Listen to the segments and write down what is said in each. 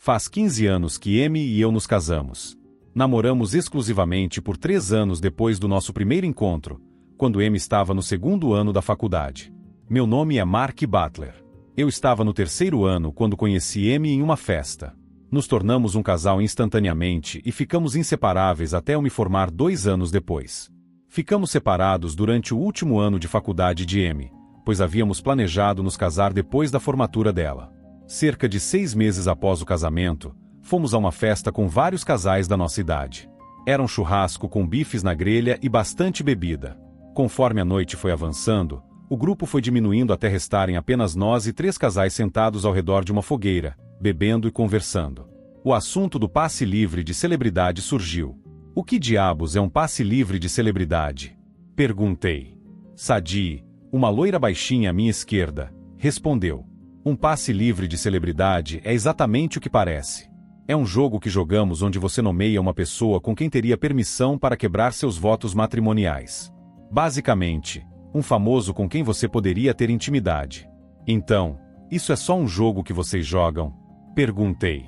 Faz 15 anos que Amy e eu nos casamos. Namoramos exclusivamente por 3 anos depois do nosso primeiro encontro, quando Amy estava no 2º ano da faculdade. Meu nome é Mark Butler. Eu estava no 3º ano quando conheci Amy em uma festa. Nos tornamos um casal instantaneamente e ficamos inseparáveis até eu me formar 2 anos depois. Ficamos separados durante o último ano de faculdade de Amy, pois havíamos planejado nos casar depois da formatura dela. Cerca de 6 meses após o casamento, fomos a uma festa com vários casais da nossa idade. Era um churrasco com bifes na grelha e bastante bebida. Conforme a noite foi avançando, o grupo foi diminuindo até restarem apenas nós e 3 casais sentados ao redor de uma fogueira, bebendo e conversando. O assunto do passe livre de celebridade surgiu. O que diabos é um passe livre de celebridade? Perguntei. Sadie, uma loira baixinha à minha esquerda, respondeu. Um passe livre de celebridade é exatamente o que parece. É um jogo que jogamos onde você nomeia uma pessoa com quem teria permissão para quebrar seus votos matrimoniais. Basicamente, um famoso com quem você poderia ter intimidade. Então, isso é só um jogo que vocês jogam? Perguntei.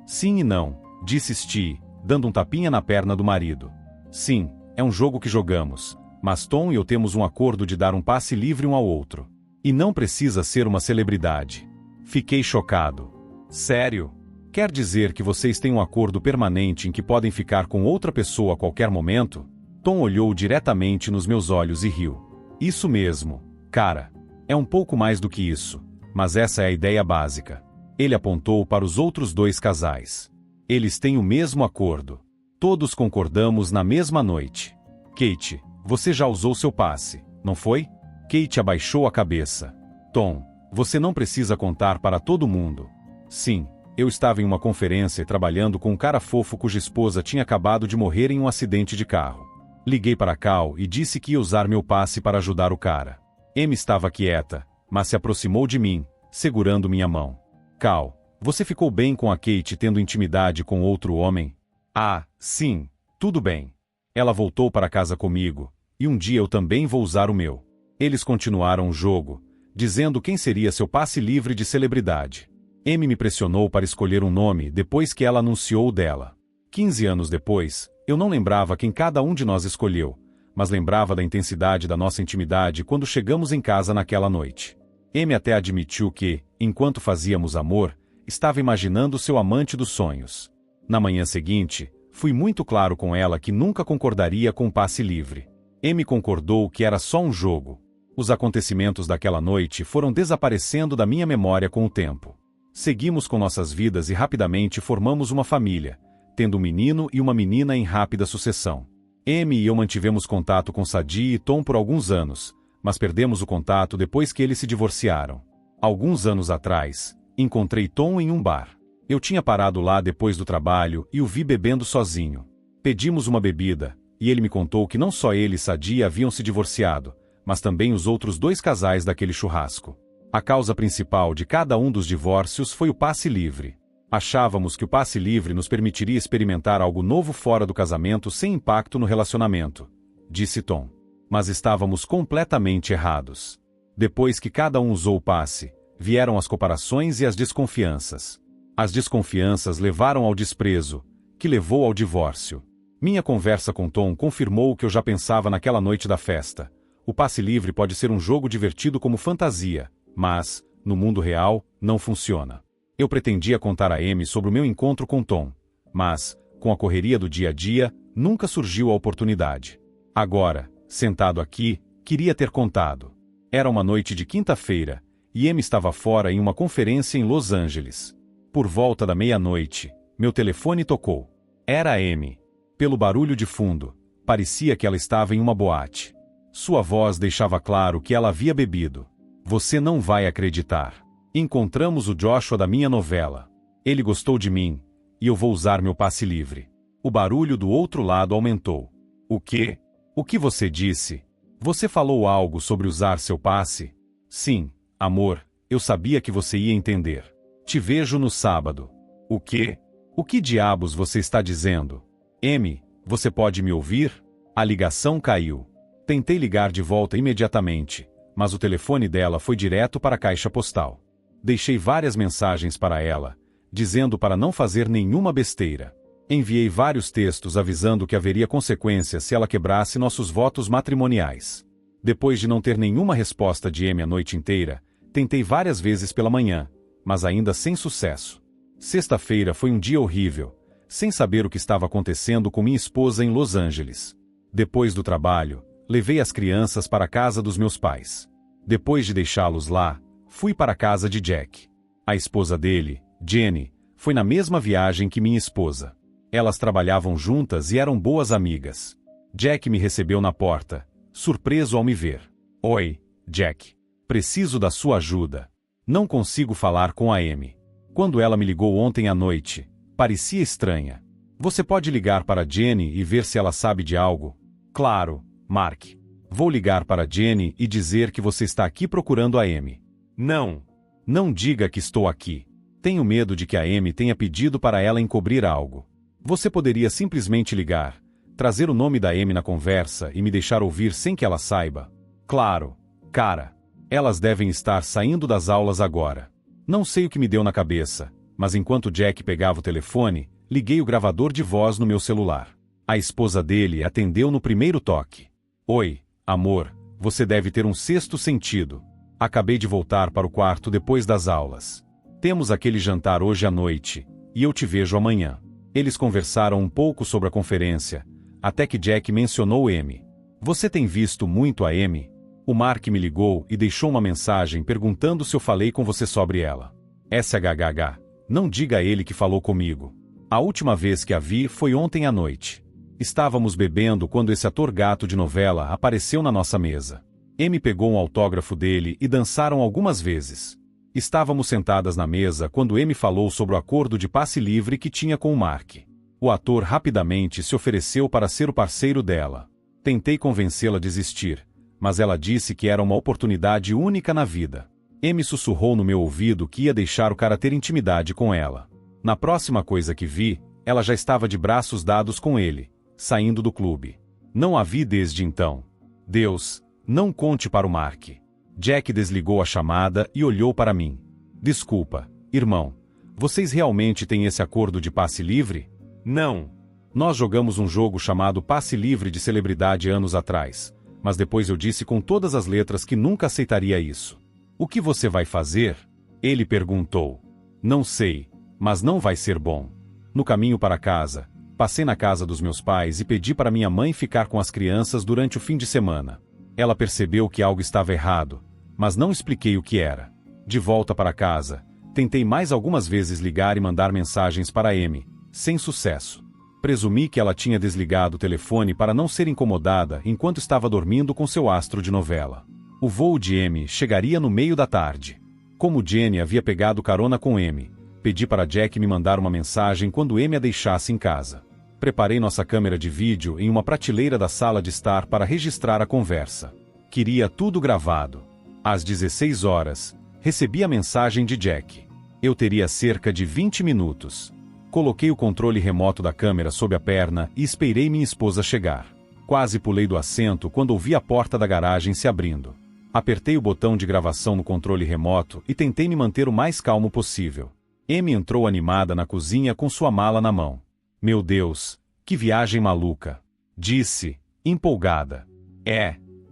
Sim e não, disse Steve, dando um tapinha na perna do marido. Sim, é um jogo que jogamos, mas Tom e eu temos um acordo de dar um passe livre um ao outro. E não precisa ser uma celebridade. Fiquei chocado. Sério? Quer dizer que vocês têm um acordo permanente em que podem ficar com outra pessoa a qualquer momento? Tom olhou diretamente nos meus olhos e riu. Isso mesmo, cara. É um pouco mais do que isso, mas essa é a ideia básica. Ele apontou para os outros 2 casais. Eles têm o mesmo acordo. Todos concordamos na mesma noite. Kate, você já usou seu passe, não foi? Kate abaixou a cabeça. Tom, você não precisa contar para todo mundo. Sim, eu estava em uma conferência trabalhando com um cara fofo cuja esposa tinha acabado de morrer em um acidente de carro. Liguei para Cal e disse que ia usar meu passe para ajudar o cara. Amy estava quieta, mas se aproximou de mim, segurando minha mão. Cal, você ficou bem com a Kate tendo intimidade com outro homem? Ah, sim, tudo bem. Ela voltou para casa comigo, e um dia eu também vou usar o meu. Eles continuaram o jogo, dizendo quem seria seu passe livre de celebridade. Amy me pressionou para escolher um nome depois que ela anunciou o dela. 15 anos depois, eu não lembrava quem cada um de nós escolheu, mas lembrava da intensidade da nossa intimidade quando chegamos em casa naquela noite. Amy até admitiu que, enquanto fazíamos amor, estava imaginando seu amante dos sonhos. Na manhã seguinte, fui muito claro com ela que nunca concordaria com o passe livre. Amy concordou que era só um jogo. Os acontecimentos daquela noite foram desaparecendo da minha memória com o tempo. Seguimos com nossas vidas e rapidamente formamos uma família, tendo um menino e uma menina em rápida sucessão. Amy e eu mantivemos contato com Sadie e Tom por alguns anos, mas perdemos o contato depois que eles se divorciaram. Alguns anos atrás, encontrei Tom em um bar. Eu tinha parado lá depois do trabalho e o vi bebendo sozinho. Pedimos uma bebida, e ele me contou que não só ele e Sadie haviam se divorciado, mas também os outros 2 casais daquele churrasco. A causa principal de cada um dos divórcios foi o passe livre. Achávamos que o passe livre nos permitiria experimentar algo novo fora do casamento sem impacto no relacionamento, disse Tom. Mas estávamos completamente errados. Depois que cada um usou o passe, vieram as comparações e as desconfianças. As desconfianças levaram ao desprezo, que levou ao divórcio. Minha conversa com Tom confirmou o que eu já pensava naquela noite da festa. O passe livre pode ser um jogo divertido como fantasia, mas, no mundo real, não funciona. Eu pretendia contar a Amy sobre o meu encontro com Tom, mas, com a correria do dia a dia, nunca surgiu a oportunidade. Agora, sentado aqui, queria ter contado. Era uma noite de quinta-feira, e Amy estava fora em uma conferência em Los Angeles. Por volta da meia-noite, meu telefone tocou. Era a Amy. Pelo barulho de fundo, parecia que ela estava em uma boate. Sua voz deixava claro que ela havia bebido. Você não vai acreditar. Encontramos o Joshua da minha novela. Ele gostou de mim, e eu vou usar meu passe livre. O barulho do outro lado aumentou. O quê? O que você disse? Você falou algo sobre usar seu passe? Sim, amor, eu sabia que você ia entender. Te vejo no sábado. O quê? O que diabos você está dizendo? Amy, você pode me ouvir? A ligação caiu. Tentei ligar de volta imediatamente, mas o telefone dela foi direto para a caixa postal. Deixei várias mensagens para ela, dizendo para não fazer nenhuma besteira. Enviei vários textos avisando que haveria consequências se ela quebrasse nossos votos matrimoniais. Depois de não ter nenhuma resposta de Amy a noite inteira, tentei várias vezes pela manhã, mas ainda sem sucesso. Sexta-feira foi um dia horrível, sem saber o que estava acontecendo com minha esposa em Los Angeles. Depois do trabalho, levei as crianças para a casa dos meus pais. Depois de deixá-los lá, fui para a casa de Jack. A esposa dele, Jenny, foi na mesma viagem que minha esposa. Elas trabalhavam juntas e eram boas amigas. Jack me recebeu na porta, surpreso ao me ver. Oi, Jack. Preciso da sua ajuda. Não consigo falar com a Amy. Quando ela me ligou ontem à noite, parecia estranha. Você pode ligar para Jenny e ver se ela sabe de algo? Claro, Mark. Vou ligar para Jenny e dizer que você está aqui procurando a Amy. Não. Não diga que estou aqui. Tenho medo de que a Amy tenha pedido para ela encobrir algo. Você poderia simplesmente ligar, trazer o nome da Amy na conversa e me deixar ouvir sem que ela saiba? Claro, cara. Elas devem estar saindo das aulas agora. Não sei o que me deu na cabeça, mas enquanto Jack pegava o telefone, liguei o gravador de voz no meu celular. A esposa dele atendeu no primeiro toque. Oi, amor, você deve ter um sexto sentido. Acabei de voltar para o quarto depois das aulas. Temos aquele jantar hoje à noite, e eu te vejo amanhã. Eles conversaram um pouco sobre a conferência, até que Jack mencionou Amy. Você tem visto muito a Amy? O Mark me ligou e deixou uma mensagem perguntando se eu falei com você sobre ela. SHHH, não diga a ele que falou comigo. A última vez que a vi foi ontem à noite. Estávamos bebendo quando esse ator gato de novela apareceu na nossa mesa. Amy pegou um autógrafo dele e dançaram algumas vezes. Estávamos sentadas na mesa quando Amy falou sobre o acordo de passe livre que tinha com o Mark. O ator rapidamente se ofereceu para ser o parceiro dela. Tentei convencê-la a desistir, mas ela disse que era uma oportunidade única na vida. Amy sussurrou no meu ouvido que ia deixar o cara ter intimidade com ela. Na próxima coisa que vi, ela já estava de braços dados com ele, saindo do clube. Não a vi desde então. Deus, não conte para o Mark. Jack desligou a chamada e olhou para mim. Desculpa, irmão. Vocês realmente têm esse acordo de passe livre? Não. Nós jogamos um jogo chamado Passe Livre de Celebridade anos atrás, mas depois eu disse com todas as letras que nunca aceitaria isso. O que você vai fazer? Ele perguntou. Não sei, mas não vai ser bom. No caminho para casa, passei na casa dos meus pais e pedi para minha mãe ficar com as crianças durante o fim de semana. Ela percebeu que algo estava errado, mas não expliquei o que era. De volta para casa, tentei mais algumas vezes ligar e mandar mensagens para Amy, sem sucesso. Presumi que ela tinha desligado o telefone para não ser incomodada enquanto estava dormindo com seu astro de novela. O voo de Amy chegaria no meio da tarde. Como Jenny havia pegado carona com Amy, pedi para Jack me mandar uma mensagem quando Amy a deixasse em casa. Preparei nossa câmera de vídeo em uma prateleira da sala de estar para registrar a conversa. Queria tudo gravado. Às 16 horas, recebi a mensagem de Jack. Eu teria cerca de 20 minutos. Coloquei o controle remoto da câmera sob a perna e esperei minha esposa chegar. Quase pulei do assento quando ouvi a porta da garagem se abrindo. Apertei o botão de gravação no controle remoto e tentei me manter o mais calmo possível. Amy entrou animada na cozinha com sua mala na mão. Meu Deus, que viagem maluca! Disse, empolgada.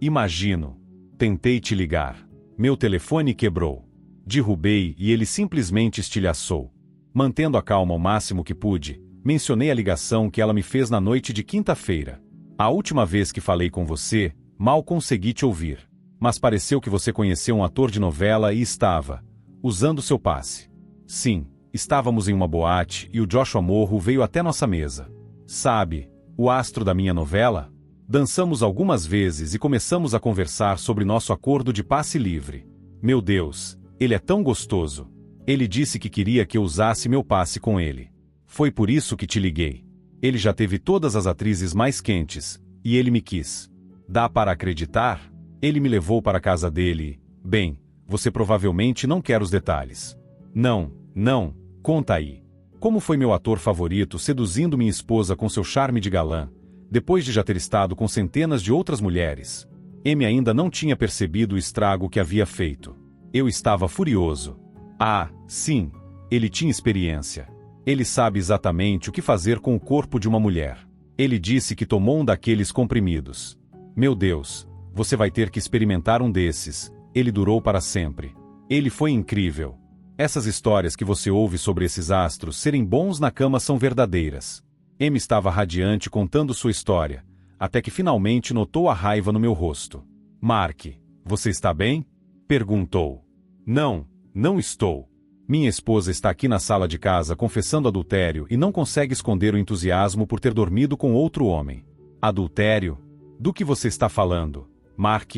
Imagino. Tentei te ligar. Meu telefone quebrou. Derrubei e ele simplesmente estilhaçou. Mantendo a calma ao máximo que pude, mencionei a ligação que ela me fez na noite de quinta-feira. A última vez que falei com você, mal consegui te ouvir. Mas pareceu que você conheceu um ator de novela e estava usando seu passe. Sim, estávamos em uma boate e o Joshua Morro veio até nossa mesa. Sabe, o astro da minha novela? Dançamos algumas vezes e começamos a conversar sobre nosso acordo de passe livre. Meu Deus, ele é tão gostoso. Ele disse que queria que eu usasse meu passe com ele. Foi por isso que te liguei. Ele já teve todas as atrizes mais quentes, e ele me quis. Dá para acreditar? Ele me levou para a casa dele. Bem, você provavelmente não quer os detalhes. Não, conta aí. Como foi meu ator favorito seduzindo minha esposa com seu charme de galã, depois de já ter estado com centenas de outras mulheres? Amy ainda não tinha percebido o estrago que havia feito. Eu estava furioso. Ah, sim, Ele tinha experiência. Ele sabe exatamente o que fazer com o corpo de uma mulher. Ele disse que tomou um daqueles comprimidos. Meu Deus, você vai ter que experimentar um desses. Ele durou para sempre. Ele foi incrível. Essas histórias que você ouve sobre esses astros serem bons na cama são verdadeiras. Amy estava radiante contando sua história, até que finalmente notou a raiva no meu rosto. Mark, você está bem? Perguntou. Não, não estou. Minha esposa está aqui na sala de casa confessando adultério e não consegue esconder o entusiasmo por ter dormido com outro homem. Adultério? Do que você está falando? Mark,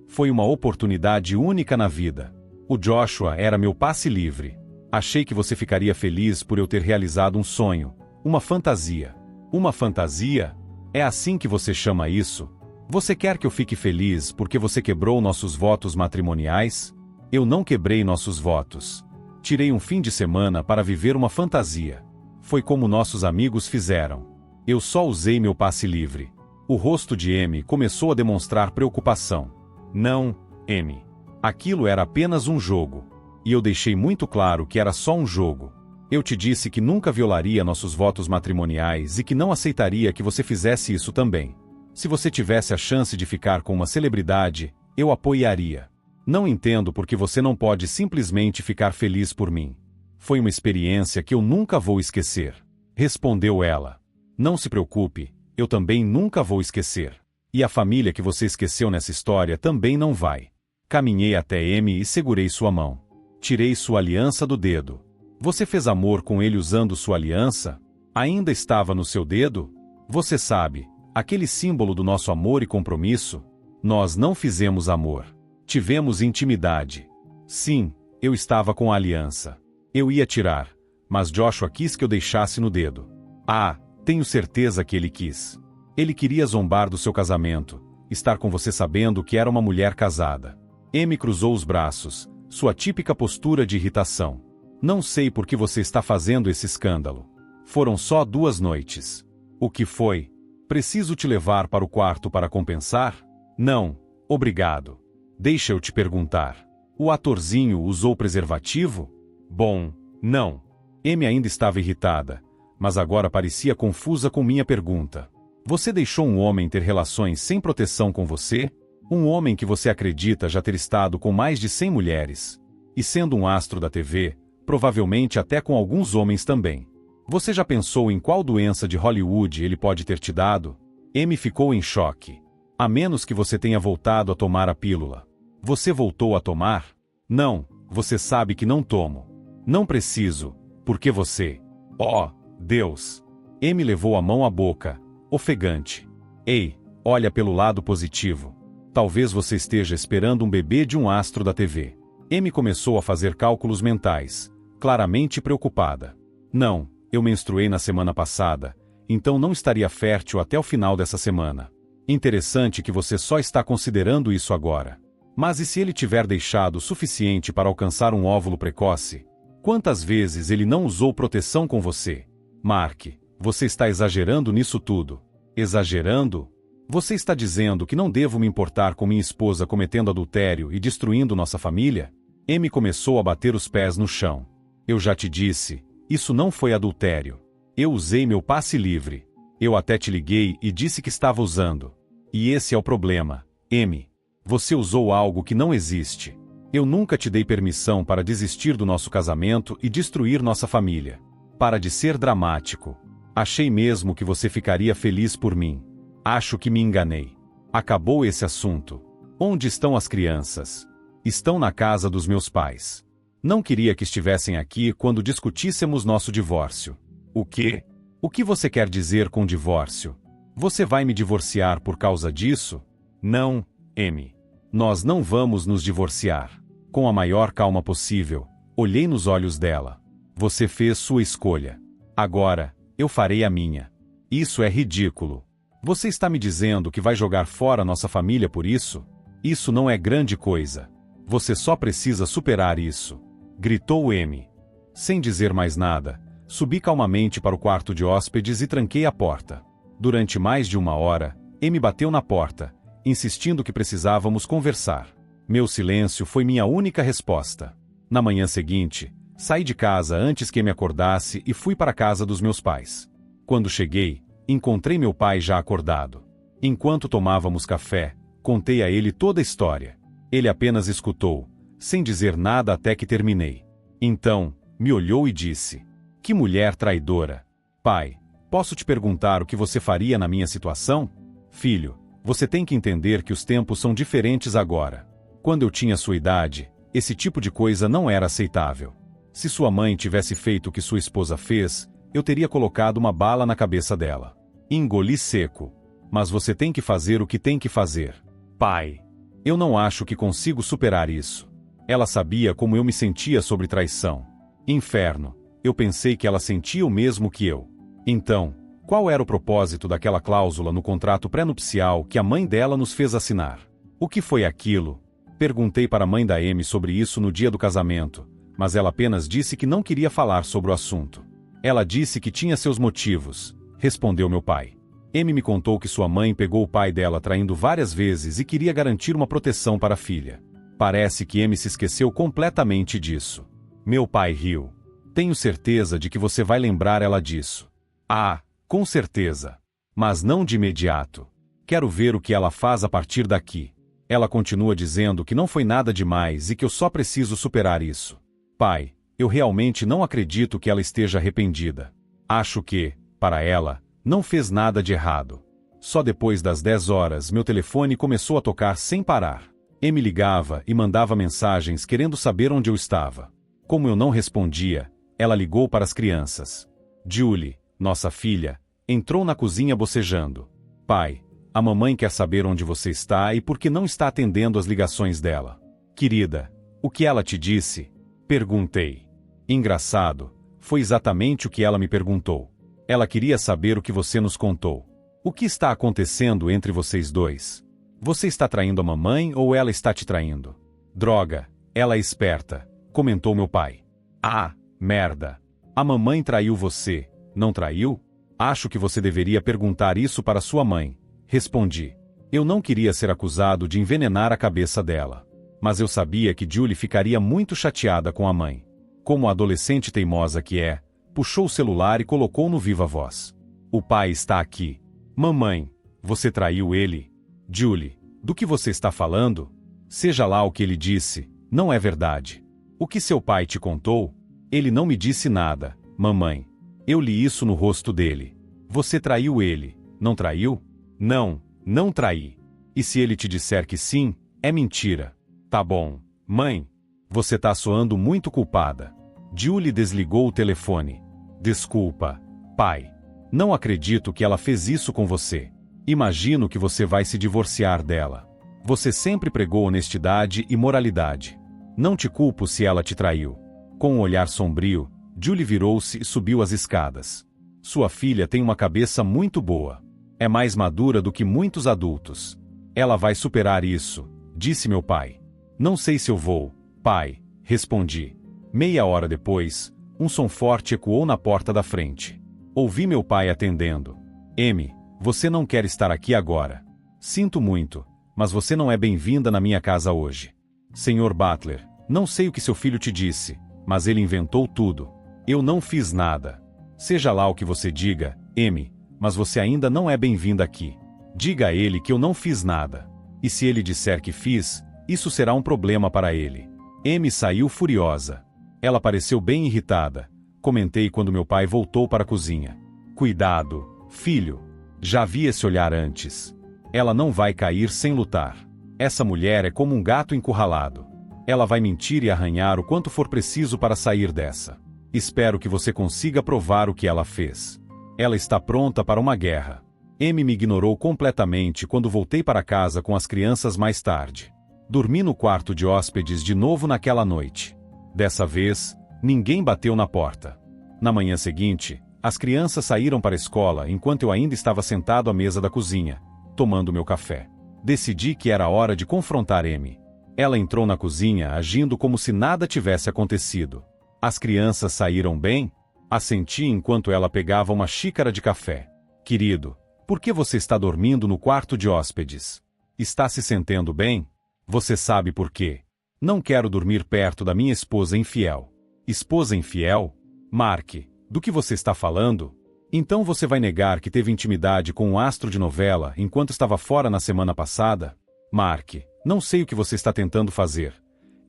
foi uma oportunidade única na vida. O Joshua era meu passe livre. Achei que você ficaria feliz por eu ter realizado um sonho, uma fantasia. Uma fantasia? É assim que você chama isso? Você quer que eu fique feliz porque você quebrou nossos votos matrimoniais? Eu não quebrei nossos votos. Tirei um fim de semana para viver uma fantasia. Foi como nossos amigos fizeram. Eu só usei meu passe livre. O rosto de Amy começou a demonstrar preocupação. Não, Amy. Aquilo era apenas um jogo. E eu deixei muito claro que era só um jogo. Eu te disse que nunca violaria nossos votos matrimoniais e que não aceitaria que você fizesse isso também. Se você tivesse a chance de ficar com uma celebridade, eu apoiaria. Não entendo por que você não pode simplesmente ficar feliz por mim. Foi uma experiência que eu nunca vou esquecer. Respondeu ela. Não se preocupe, eu também nunca vou esquecer. E a família que você esqueceu nessa história também não vai. Caminhei até Amy e segurei sua mão. Tirei sua aliança do dedo. Você fez amor com ele usando sua aliança? Ainda estava no seu dedo? Você sabe, aquele símbolo do nosso amor e compromisso? Nós não fizemos amor. Tivemos intimidade. Sim, eu estava com a aliança. Eu ia tirar, mas Joshua quis que eu deixasse no dedo. Ah, tenho certeza que ele quis. Ele queria zombar do seu casamento, estar com você sabendo que era uma mulher casada. Amy cruzou os braços, sua típica postura de irritação. Não sei por que você está fazendo esse escândalo. Foram só 2 noites. O que foi? Preciso te levar para o quarto para compensar? Não, obrigado. Deixa eu te perguntar. O atorzinho usou preservativo? Bom, não. Amy ainda estava irritada, mas agora parecia confusa com minha pergunta. Você deixou um homem ter relações sem proteção com você? Um homem que você acredita já ter estado com mais de 100 mulheres. E sendo um astro da TV, provavelmente até com alguns homens também. Você já pensou em qual doença de Hollywood ele pode ter te dado? Amy ficou em choque. A menos que você tenha voltado a tomar a pílula. Você voltou a tomar? Não, você sabe que não tomo. Não preciso, porque você... Oh, Deus! Amy levou a mão à boca, ofegante. Ei, olha pelo lado positivo. Talvez você esteja esperando um bebê de um astro da TV. Amy começou a fazer cálculos mentais, claramente preocupada. Não, eu menstruei na semana passada, então não estaria fértil até o final dessa semana. Interessante que você só está considerando isso agora. Mas e se ele tiver deixado o suficiente para alcançar um óvulo precoce? Quantas vezes ele não usou proteção com você? Mark, você está exagerando nisso tudo. Exagerando? Você está dizendo que não devo me importar com minha esposa cometendo adultério e destruindo nossa família? Amy começou a bater os pés no chão. Eu já te disse, isso não foi adultério. Eu usei meu passe livre. Eu até te liguei e disse que estava usando. E esse é o problema, Amy. Você usou algo que não existe. Eu nunca te dei permissão para desistir do nosso casamento e destruir nossa família. Para de ser dramático. Achei mesmo que você ficaria feliz por mim. Acho que me enganei. Acabou esse assunto. Onde estão as crianças? Estão na casa dos meus pais. Não queria que estivessem aqui quando discutíssemos nosso divórcio. O quê? O que você quer dizer com divórcio? Você vai me divorciar por causa disso? Não, Amy. Nós não vamos nos divorciar. Com a maior calma possível, olhei nos olhos dela. Você fez sua escolha. Agora, eu farei a minha. Isso é ridículo. Você está me dizendo que vai jogar fora nossa família por isso? Isso não é grande coisa. Você só precisa superar isso. Gritou Amy. Sem dizer mais nada, subi calmamente para o quarto de hóspedes e tranquei a porta. Durante mais de 1 hora, Amy bateu na porta, insistindo que precisávamos conversar. Meu silêncio foi minha única resposta. Na manhã seguinte, Saí de casa antes que me acordasse e fui para a casa dos meus pais. Quando cheguei, encontrei meu pai já acordado. Enquanto tomávamos café, contei a ele toda a história. Ele apenas escutou, sem dizer nada até que terminei. Então, me olhou e disse: "Que mulher traidora! Pai, posso te perguntar o que você faria na minha situação?" "Filho, você tem que entender que os tempos são diferentes agora. Quando eu tinha sua idade, esse tipo de coisa não era aceitável. Se sua mãe tivesse feito o que sua esposa fez, eu teria colocado uma bala na cabeça dela." Engoli seco. "Mas você tem que fazer o que tem que fazer." "Pai, eu não acho que consigo superar isso." Ela sabia como eu me sentia sobre traição. Inferno, eu pensei que ela sentia o mesmo que eu. Então, qual era o propósito daquela cláusula no contrato pré-nupcial que a mãe dela nos fez assinar? O que foi aquilo? Perguntei para a mãe da Amy sobre isso no dia do casamento, mas ela apenas disse que não queria falar sobre o assunto. "Ela disse que tinha seus motivos", respondeu meu pai. Amy me contou que sua mãe pegou o pai dela traindo várias vezes e queria garantir uma proteção para a filha. Parece que Amy se esqueceu completamente disso. Meu pai riu. "Tenho certeza de que você vai lembrar ela disso." "Ah, com certeza. Mas não de imediato. Quero ver o que ela faz a partir daqui. Ela continua dizendo que não foi nada demais e que eu só preciso superar isso." "Pai, eu realmente não acredito que ela esteja arrependida. Acho que, para ela, não fez nada de errado." Só depois das 10 horas meu telefone começou a tocar sem parar. Amy ligava e mandava mensagens querendo saber onde eu estava. Como eu não respondia, ela ligou para as crianças. Julie, nossa filha, entrou na cozinha bocejando. "Pai, a mamãe quer saber onde você está e por que não está atendendo as ligações dela." "Querida, o que ela te disse?" Perguntei. "Engraçado, foi exatamente o que ela me perguntou. Ela queria saber o que você nos contou. O que está acontecendo entre vocês dois? Você está traindo a mamãe ou ela está te traindo?" "Droga, ela é esperta", comentou meu pai. "Ah, merda. A mamãe traiu você, não traiu? Acho que você deveria perguntar isso para sua mãe", respondi. Eu não queria ser acusado de envenenar a cabeça dela. Mas eu sabia que Julie ficaria muito chateada com a mãe. Como a adolescente teimosa que é, puxou o celular e colocou no viva voz. "O pai está aqui." "Mamãe, você traiu ele?" "Julie, do que você está falando? Seja lá o que ele disse, não é verdade." "O que seu pai te contou?" "Ele não me disse nada, mamãe. Eu li isso no rosto dele." "Você traiu ele, não traiu?" "Não, não traí." "E se ele te disser que sim, é mentira." "Tá bom, mãe. Você tá soando muito culpada." Julie desligou o telefone. "Desculpa, pai. Não acredito que ela fez isso com você. Imagino que você vai se divorciar dela. Você sempre pregou honestidade e moralidade. Não te culpo se ela te traiu." Com um olhar sombrio, Julie virou-se e subiu as escadas. "Sua filha tem uma cabeça muito boa. É mais madura do que muitos adultos. Ela vai superar isso", disse meu pai. "Não sei se eu vou, pai", respondi. Meia hora depois, um som forte ecoou na porta da frente. Ouvi meu pai atendendo. "Amy, você não quer estar aqui agora. Sinto muito, mas você não é bem-vinda na minha casa hoje." "Senhor Butler, não sei o que seu filho te disse, mas ele inventou tudo. Eu não fiz nada." "Seja lá o que você diga, Amy, mas você ainda não é bem-vinda aqui. Diga a ele que eu não fiz nada. E se ele disser que fiz, isso será um problema para ele." Amy saiu furiosa. Ela pareceu bem irritada. Comentei quando meu pai voltou para a cozinha. "Cuidado, filho. Já vi esse olhar antes. Ela não vai cair sem lutar. Essa mulher é como um gato encurralado. Ela vai mentir e arranhar o quanto for preciso para sair dessa. Espero que você consiga provar o que ela fez. Ela está pronta para uma guerra." Amy me ignorou completamente quando voltei para casa com as crianças mais tarde. Dormi no quarto de hóspedes de novo naquela noite. Dessa vez, ninguém bateu na porta. Na manhã seguinte, as crianças saíram para a escola enquanto eu ainda estava sentado à mesa da cozinha, tomando meu café. Decidi que era hora de confrontar Amy. Ela entrou na cozinha agindo como se nada tivesse acontecido. "As crianças saíram bem?" Assenti enquanto ela pegava uma xícara de café. "Querido, por que você está dormindo no quarto de hóspedes? Está se sentindo bem?" "Você sabe por quê. Não quero dormir perto da minha esposa infiel." Esposa infiel? Mark, do que você está falando? Então você vai negar que teve intimidade com um astro de novela enquanto estava fora na semana passada? Mark, não sei o que você está tentando fazer.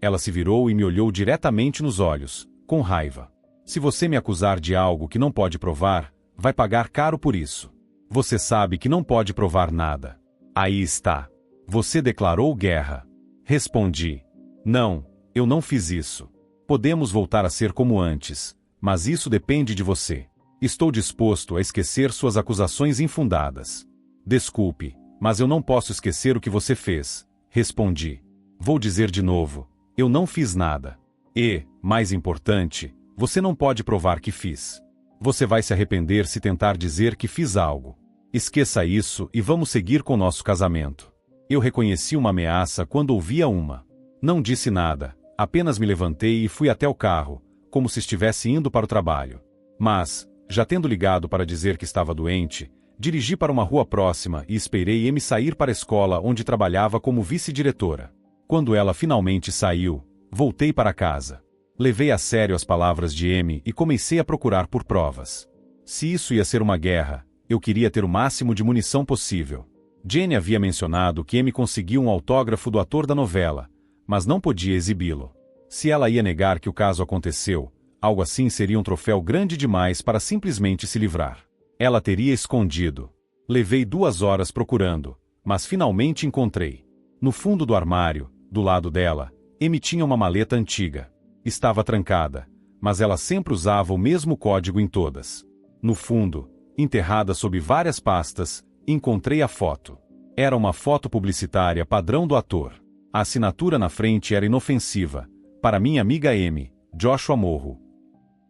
Ela se virou e me olhou diretamente nos olhos, com raiva. Se você me acusar de algo que não pode provar, vai pagar caro por isso. Você sabe que não pode provar nada. Aí está. Você declarou guerra. Respondi. Não, eu não fiz isso. Podemos voltar a ser como antes, mas isso depende de você. Estou disposto a esquecer suas acusações infundadas. Desculpe, mas eu não posso esquecer o que você fez. Respondi. Vou dizer de novo, eu não fiz nada. E, mais importante, você não pode provar que fiz. Você vai se arrepender se tentar dizer que fiz algo. Esqueça isso e vamos seguir com nosso casamento. Eu reconheci uma ameaça quando ouvia uma. Não disse nada, apenas me levantei e fui até o carro, como se estivesse indo para o trabalho. Mas, já tendo ligado para dizer que estava doente, dirigi para uma rua próxima e esperei Amy sair para a escola onde trabalhava como vice-diretora. Quando ela finalmente saiu, voltei para casa. Levei a sério as palavras de Amy e comecei a procurar por provas. Se isso ia ser uma guerra, eu queria ter o máximo de munição possível. Jenny havia mencionado que Amy conseguiu um autógrafo do ator da novela, mas não podia exibi-lo. Se ela ia negar que o caso aconteceu, algo assim seria um troféu grande demais para simplesmente se livrar. Ela teria escondido. Levei 2 horas procurando, mas finalmente encontrei. No fundo do armário, do lado dela, Amy tinha uma maleta antiga. Estava trancada, mas ela sempre usava o mesmo código em todas. No fundo, enterrada sob várias pastas, encontrei a foto. Era uma foto publicitária padrão do ator. A assinatura na frente era inofensiva. Para minha amiga Amy, Joshua Morro.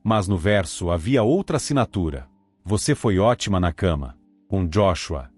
Mas no verso havia outra assinatura. Você foi ótima na cama. Com Joshua.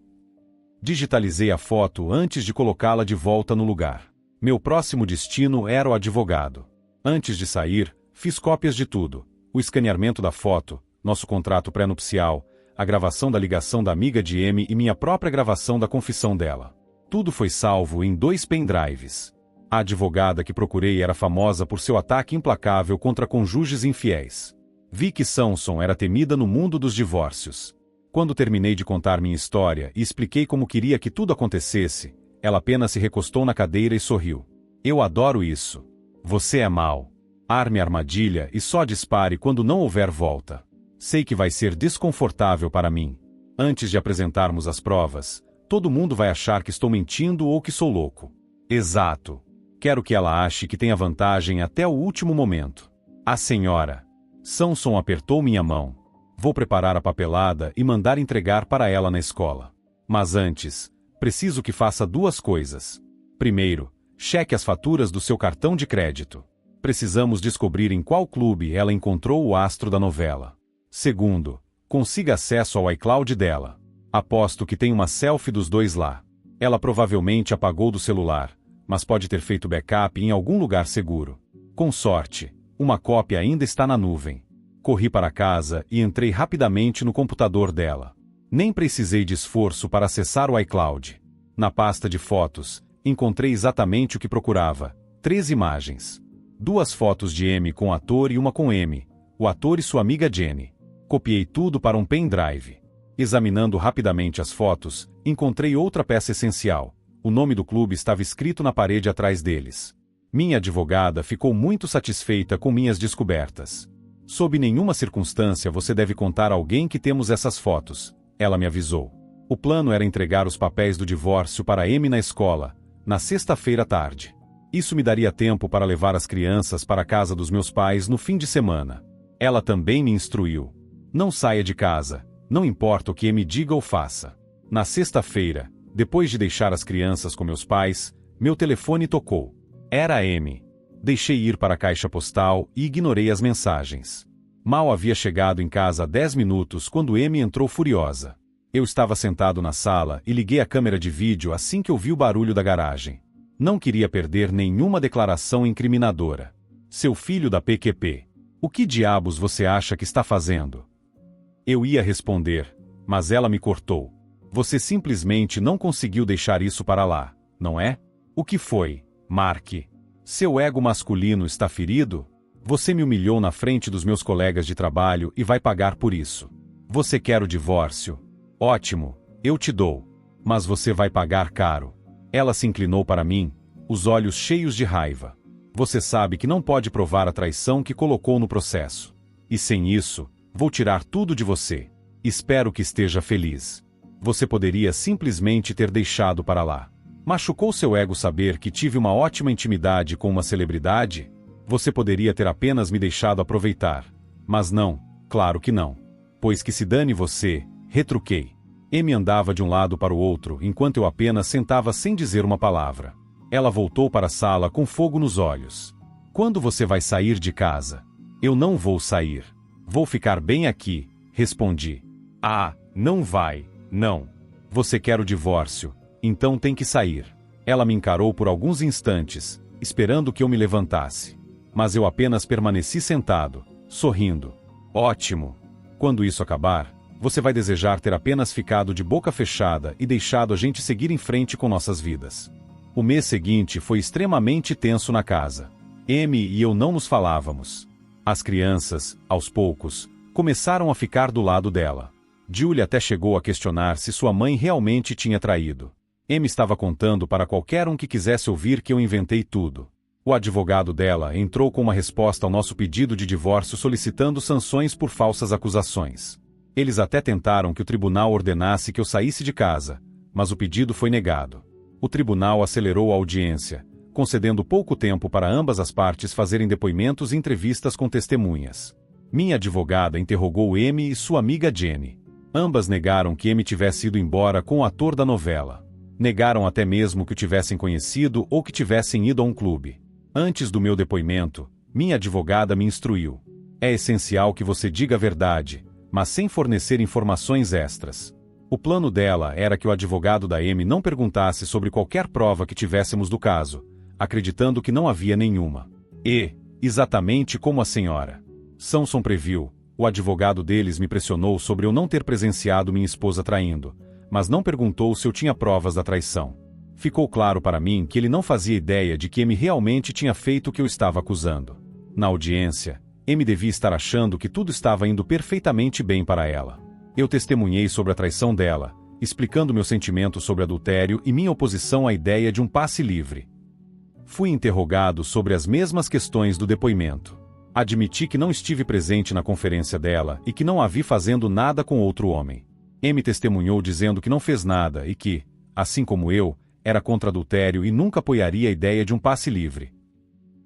Digitalizei a foto antes de colocá-la de volta no lugar. Meu próximo destino era o advogado. Antes de sair, fiz cópias de tudo. O escaneamento da foto, nosso contrato pré-nupcial, a gravação da ligação da amiga de Amy e minha própria gravação da confissão dela. Tudo foi salvo em 2 pendrives. A advogada que procurei era famosa por seu ataque implacável contra cônjuges infiéis. Vi que Samson era temida no mundo dos divórcios. Quando terminei de contar minha história e expliquei como queria que tudo acontecesse, ela apenas se recostou na cadeira e sorriu. Eu adoro isso. Você é mau. Arme a armadilha e só dispare quando não houver volta. Sei que vai ser desconfortável para mim. Antes de apresentarmos as provas, todo mundo vai achar que estou mentindo ou que sou louco. Exato. Quero que ela ache que tem a vantagem até o último momento. A senhora. Samson apertou minha mão. Vou preparar a papelada e mandar entregar para ela na escola. Mas antes, preciso que faça 2 coisas. Primeiro, cheque as faturas do seu cartão de crédito. Precisamos descobrir em qual clube ela encontrou o astro da novela. Segundo, consiga acesso ao iCloud dela. Aposto que tem uma selfie dos 2 lá. Ela provavelmente apagou do celular, mas pode ter feito backup em algum lugar seguro. Com sorte, uma cópia ainda está na nuvem. Corri para casa e entrei rapidamente no computador dela. Nem precisei de esforço para acessar o iCloud. Na pasta de fotos, encontrei exatamente o que procurava: 3 imagens. 2 fotos de Amy com o ator e uma com Amy, o ator e sua amiga Jenny. Copiei tudo para um pendrive. Examinando rapidamente as fotos, encontrei outra peça essencial. O nome do clube estava escrito na parede atrás deles. Minha advogada ficou muito satisfeita com minhas descobertas. Sob nenhuma circunstância você deve contar a alguém que temos essas fotos, ela me avisou. O plano era entregar os papéis do divórcio para Amy na escola, na sexta-feira à tarde. Isso me daria tempo para levar as crianças para a casa dos meus pais no fim de semana. Ela também me instruiu. Não saia de casa, não importa o que Amy diga ou faça. Na sexta-feira, depois de deixar as crianças com meus pais, meu telefone tocou. Era a Amy. Deixei ir para a caixa postal e ignorei as mensagens. Mal havia chegado em casa há 10 minutos quando Amy entrou furiosa. Eu estava sentado na sala e liguei a câmera de vídeo assim que ouvi o barulho da garagem. Não queria perder nenhuma declaração incriminadora. Seu filho da PQP. O que diabos você acha que está fazendo? Eu ia responder, mas ela me cortou. Você simplesmente não conseguiu deixar isso para lá, não é? O que foi, Mark? Seu ego masculino está ferido? Você me humilhou na frente dos meus colegas de trabalho e vai pagar por isso. Você quer o divórcio? Ótimo, eu te dou. Mas você vai pagar caro. Ela se inclinou para mim, os olhos cheios de raiva. Você sabe que não pode provar a traição que colocou no processo. E sem isso, vou tirar tudo de você. Espero que esteja feliz. Você poderia simplesmente ter deixado para lá. Machucou seu ego saber que tive uma ótima intimidade com uma celebridade? Você poderia ter apenas me deixado aproveitar. Mas não, claro que não. Pois que se dane você, retruquei. Amy andava de um lado para o outro enquanto eu apenas sentava sem dizer uma palavra. Ela voltou para a sala com fogo nos olhos. Quando você vai sair de casa? Eu não vou sair. Vou ficar bem aqui, respondi. Ah, não vai, não. Você quer o divórcio, então tem que sair. Ela me encarou por alguns instantes, esperando que eu me levantasse. Mas eu apenas permaneci sentado, sorrindo. Ótimo. Quando isso acabar, você vai desejar ter apenas ficado de boca fechada e deixado a gente seguir em frente com nossas vidas. O mês seguinte foi extremamente tenso na casa. Amy e eu não nos falávamos. As crianças, aos poucos, começaram a ficar do lado dela. Julie até chegou a questionar se sua mãe realmente tinha traído. Amy estava contando para qualquer um que quisesse ouvir que eu inventei tudo. O advogado dela entrou com uma resposta ao nosso pedido de divórcio solicitando sanções por falsas acusações. Eles até tentaram que o tribunal ordenasse que eu saísse de casa, mas o pedido foi negado. O tribunal acelerou a audiência, concedendo pouco tempo para ambas as partes fazerem depoimentos e entrevistas com testemunhas. Minha advogada interrogou Amy e sua amiga Jenny. Ambas negaram que Amy tivesse ido embora com o ator da novela. Negaram até mesmo que o tivessem conhecido ou que tivessem ido a um clube. Antes do meu depoimento, minha advogada me instruiu. É essencial que você diga a verdade, mas sem fornecer informações extras. O plano dela era que o advogado da Amy não perguntasse sobre qualquer prova que tivéssemos do caso, acreditando que não havia nenhuma. E, exatamente como a senhora Samson previu, o advogado deles me pressionou sobre eu não ter presenciado minha esposa traindo, mas não perguntou se eu tinha provas da traição. Ficou claro para mim que ele não fazia ideia de que Amy realmente tinha feito o que eu estava acusando. Na audiência, Amy devia estar achando que tudo estava indo perfeitamente bem para ela. Eu testemunhei sobre a traição dela, explicando meu sentimento sobre adultério e minha oposição à ideia de um passe livre. Fui interrogado sobre as mesmas questões do depoimento. Admiti que não estive presente na conferência dela e que não a vi fazendo nada com outro homem. Amy testemunhou dizendo que não fez nada e que, assim como eu, era contra adultério e nunca apoiaria a ideia de um passe livre.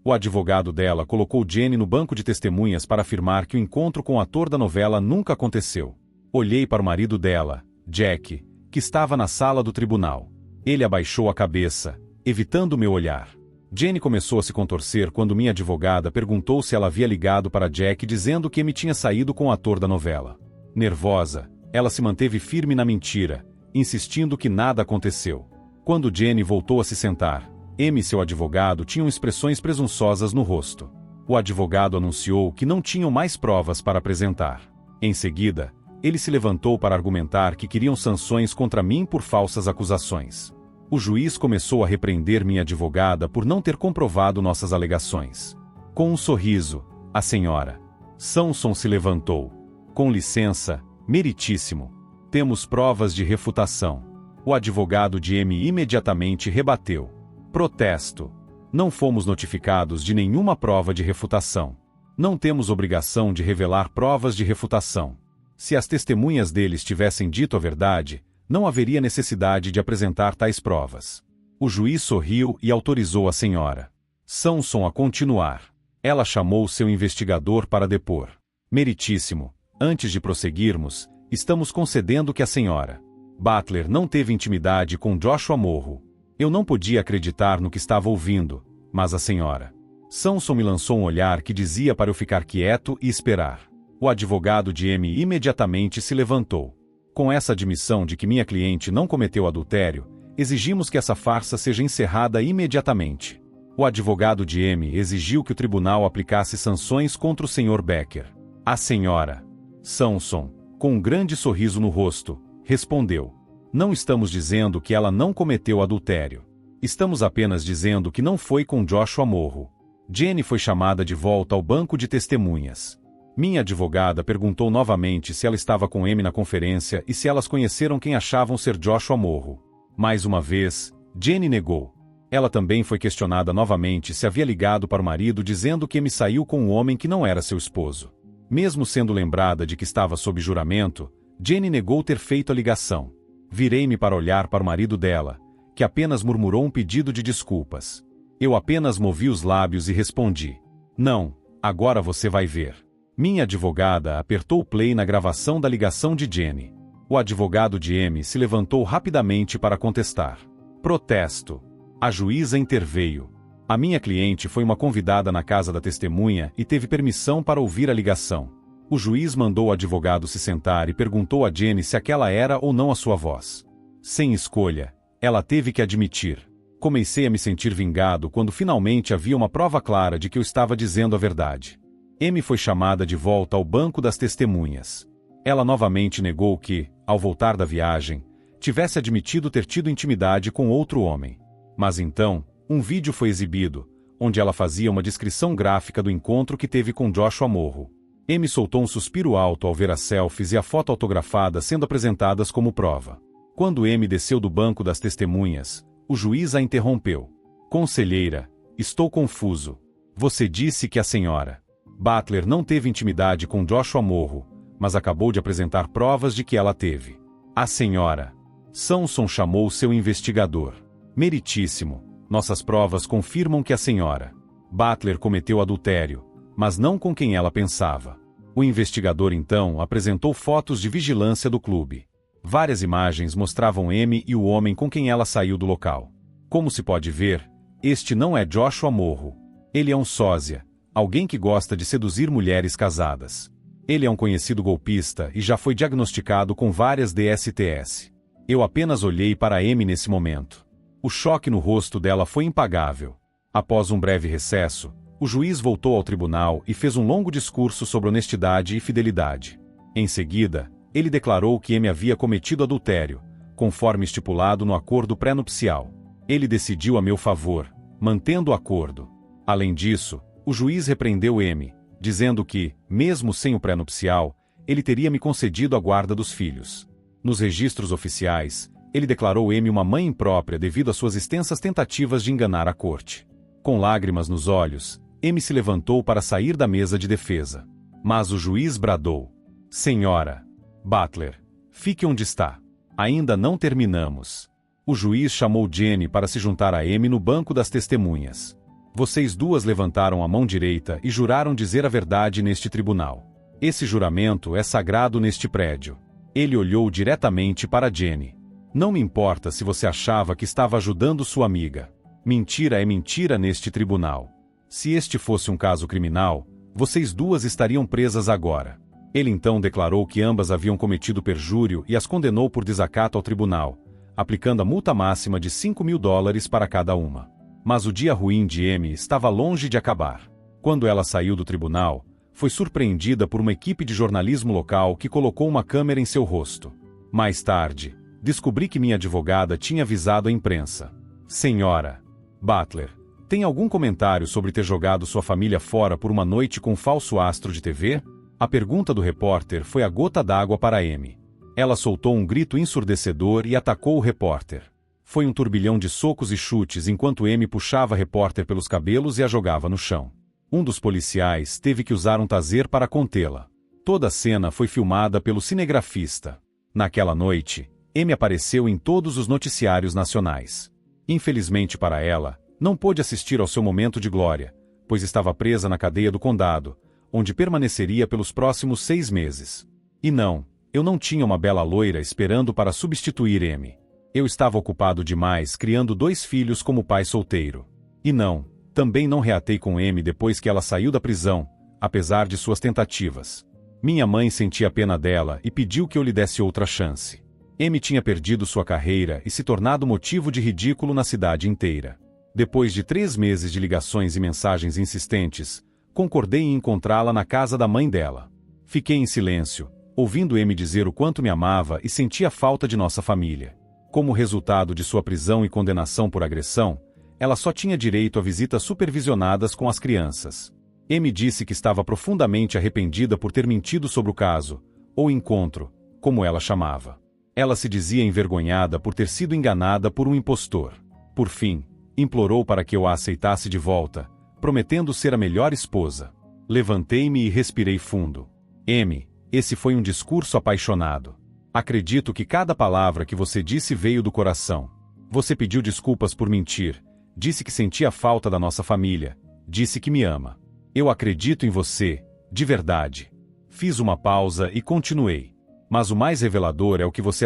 O advogado dela colocou Jenny no banco de testemunhas para afirmar que o encontro com o ator da novela nunca aconteceu. Olhei para o marido dela, Jack, que estava na sala do tribunal. Ele abaixou a cabeça, evitando meu olhar. Jenny começou a se contorcer quando minha advogada perguntou se ela havia ligado para Jack dizendo que Amy tinha saído com o ator da novela. Nervosa, ela se manteve firme na mentira, insistindo que nada aconteceu. Quando Jenny voltou a se sentar, Amy e seu advogado tinham expressões presunçosas no rosto. O advogado anunciou que não tinham mais provas para apresentar. Em seguida, ele se levantou para argumentar que queriam sanções contra mim por falsas acusações. O juiz começou a repreender minha advogada por não ter comprovado nossas alegações. Com um sorriso, a senhora Samson se levantou. Com licença, meritíssimo. Temos provas de refutação. O advogado de Amy imediatamente rebateu. Protesto. Não fomos notificados de nenhuma prova de refutação. Não temos obrigação de revelar provas de refutação. Se as testemunhas deles tivessem dito a verdade, não haveria necessidade de apresentar tais provas. O juiz sorriu e autorizou a senhora Samson a continuar. Ela chamou seu investigador para depor. Meritíssimo, antes de prosseguirmos, estamos concedendo que a senhora Butler não teve intimidade com Joshua Morro. Eu não podia acreditar no que estava ouvindo, mas a senhora Samson me lançou um olhar que dizia para eu ficar quieto e esperar. O advogado de Amy imediatamente se levantou. Com essa admissão de que minha cliente não cometeu adultério, exigimos que essa farsa seja encerrada imediatamente. O advogado de Amy exigiu que o tribunal aplicasse sanções contra o Sr. Becker. A senhora Samson, com um grande sorriso no rosto, respondeu: não estamos dizendo que ela não cometeu adultério. Estamos apenas dizendo que não foi com Joshua Morro. Jenny foi chamada de volta ao banco de testemunhas. Minha advogada perguntou novamente se ela estava com Amy na conferência e se elas conheceram quem achavam ser Joshua Morrow. Mais uma vez, Jenny negou. Ela também foi questionada novamente se havia ligado para o marido dizendo que Amy saiu com um homem que não era seu esposo. Mesmo sendo lembrada de que estava sob juramento, Jenny negou ter feito a ligação. Virei-me para olhar para o marido dela, que apenas murmurou um pedido de desculpas. Eu apenas movi os lábios e respondi: "Não, agora você vai ver." Minha advogada apertou o play na gravação da ligação de Jenny. O advogado de Amy se levantou rapidamente para contestar. Protesto. A juíza interveio. A minha cliente foi uma convidada na casa da testemunha e teve permissão para ouvir a ligação. O juiz mandou o advogado se sentar e perguntou a Jenny se aquela era ou não a sua voz. Sem escolha, ela teve que admitir. Comecei a me sentir vingado quando finalmente havia uma prova clara de que eu estava dizendo a verdade. Amy foi chamada de volta ao banco das testemunhas. Ela novamente negou que, ao voltar da viagem, tivesse admitido ter tido intimidade com outro homem. Mas então, um vídeo foi exibido, onde ela fazia uma descrição gráfica do encontro que teve com Joshua Morrow. Amy soltou um suspiro alto ao ver as selfies e a foto autografada sendo apresentadas como prova. Quando Amy desceu do banco das testemunhas, o juiz a interrompeu. "Conselheira, estou confuso. Você disse que a senhora Butler não teve intimidade com Joshua Morrow, mas acabou de apresentar provas de que ela teve." A senhora Samson chamou seu investigador. "Meritíssimo, nossas provas confirmam que a senhora Butler cometeu adultério, mas não com quem ela pensava." O investigador então apresentou fotos de vigilância do clube. Várias imagens mostravam Amy e o homem com quem ela saiu do local. Como se pode ver, este não é Joshua Morrow. Ele é um sósia, alguém que gosta de seduzir mulheres casadas. Ele é um conhecido golpista e já foi diagnosticado com várias DSTs. Eu apenas olhei para Amy nesse momento. O choque no rosto dela foi impagável. Após um breve recesso, o juiz voltou ao tribunal e fez um longo discurso sobre honestidade e fidelidade. Em seguida, ele declarou que Amy havia cometido adultério, conforme estipulado no acordo pré-nupcial. Ele decidiu a meu favor, mantendo o acordo. Além disso, o juiz repreendeu Amy, dizendo que, mesmo sem o pré-nupcial, ele teria me concedido a guarda dos filhos. Nos registros oficiais, ele declarou Amy uma mãe imprópria devido às suas extensas tentativas de enganar a corte. Com lágrimas nos olhos, Amy se levantou para sair da mesa de defesa. Mas o juiz bradou: "Senhora Butler, fique onde está. Ainda não terminamos." O juiz chamou Jenny para se juntar a Amy no banco das testemunhas. "Vocês duas levantaram a mão direita e juraram dizer a verdade neste tribunal. Esse juramento é sagrado neste prédio." Ele olhou diretamente para Jenny. "Não me importa se você achava que estava ajudando sua amiga. Mentira é mentira neste tribunal. Se este fosse um caso criminal, vocês duas estariam presas agora." Ele então declarou que ambas haviam cometido perjúrio e as condenou por desacato ao tribunal, aplicando a multa máxima de $5.000 para cada uma. Mas o dia ruim de Amy estava longe de acabar. Quando ela saiu do tribunal, foi surpreendida por uma equipe de jornalismo local que colocou uma câmera em seu rosto. Mais tarde, descobri que minha advogada tinha avisado a imprensa. "Senhora Butler, tem algum comentário sobre ter jogado sua família fora por uma noite com um falso astro de TV?" A pergunta do repórter foi a gota d'água para Amy. Ela soltou um grito ensurdecedor e atacou o repórter. Foi um turbilhão de socos e chutes enquanto Amy puxava a repórter pelos cabelos e a jogava no chão. Um dos policiais teve que usar um taser para contê-la. Toda a cena foi filmada pelo cinegrafista. Naquela noite, Amy apareceu em todos os noticiários nacionais. Infelizmente para ela, não pôde assistir ao seu momento de glória, pois estava presa na cadeia do condado, onde permaneceria pelos próximos 6 meses. E não, eu não tinha uma bela loira esperando para substituir Amy. Eu estava ocupado demais criando 2 filhos como pai solteiro. E não, também não reatei com Amy depois que ela saiu da prisão, apesar de suas tentativas. Minha mãe sentia pena dela e pediu que eu lhe desse outra chance. Amy tinha perdido sua carreira e se tornado motivo de ridículo na cidade inteira. Depois de 3 meses de ligações e mensagens insistentes, concordei em encontrá-la na casa da mãe dela. Fiquei em silêncio, ouvindo Amy dizer o quanto me amava e sentia falta de nossa família. Como resultado de sua prisão e condenação por agressão, ela só tinha direito a visitas supervisionadas com as crianças. Amy disse que estava profundamente arrependida por ter mentido sobre o caso, ou encontro, como ela chamava. Ela se dizia envergonhada por ter sido enganada por um impostor. Por fim, implorou para que eu a aceitasse de volta, prometendo ser a melhor esposa. Levantei-me e respirei fundo. Amy, esse foi um discurso apaixonado. Acredito que cada palavra que você disse veio do coração. Você pediu desculpas por mentir, disse que sentia falta da nossa família, disse que me ama. Eu acredito em você, de verdade. Fiz uma pausa e continuei. Mas o mais revelador é o que você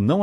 não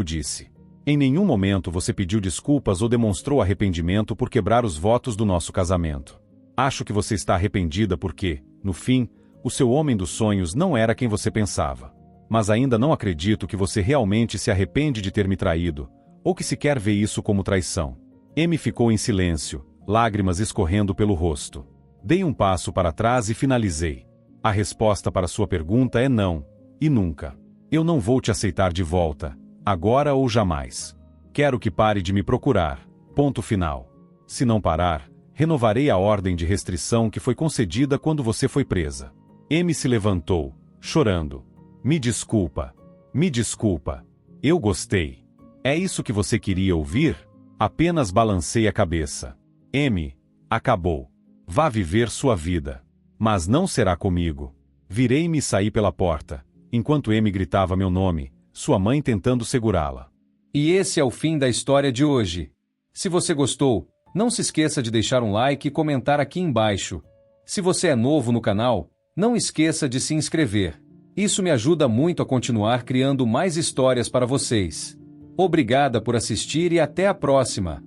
disse. Em nenhum momento você pediu desculpas ou demonstrou arrependimento por quebrar os votos do nosso casamento. Acho que você está arrependida porque, no fim, o seu homem dos sonhos não era quem você pensava. Mas ainda não acredito que você realmente se arrepende de ter me traído, ou que sequer vê isso como traição. Amy ficou em silêncio, lágrimas escorrendo pelo rosto. Dei um passo para trás e finalizei. A resposta para sua pergunta é não, e nunca. Eu não vou te aceitar de volta, agora ou jamais. Quero que pare de me procurar. Ponto final. Se não parar, renovarei a ordem de restrição que foi concedida quando você foi presa. Amy se levantou, chorando. Me desculpa. Me desculpa. Eu gostei. É isso que você queria ouvir? Apenas balancei a cabeça. Amy, acabou. Vá viver sua vida. Mas não será comigo. Virei-me e saí pela porta, enquanto Amy gritava meu nome, sua mãe tentando segurá-la. E esse é o fim da história de hoje. Se você gostou, não se esqueça de deixar um like e comentar aqui embaixo. Se você é novo no canal, não esqueça de se inscrever. Isso me ajuda muito a continuar criando mais histórias para vocês. Obrigada por assistir e até a próxima!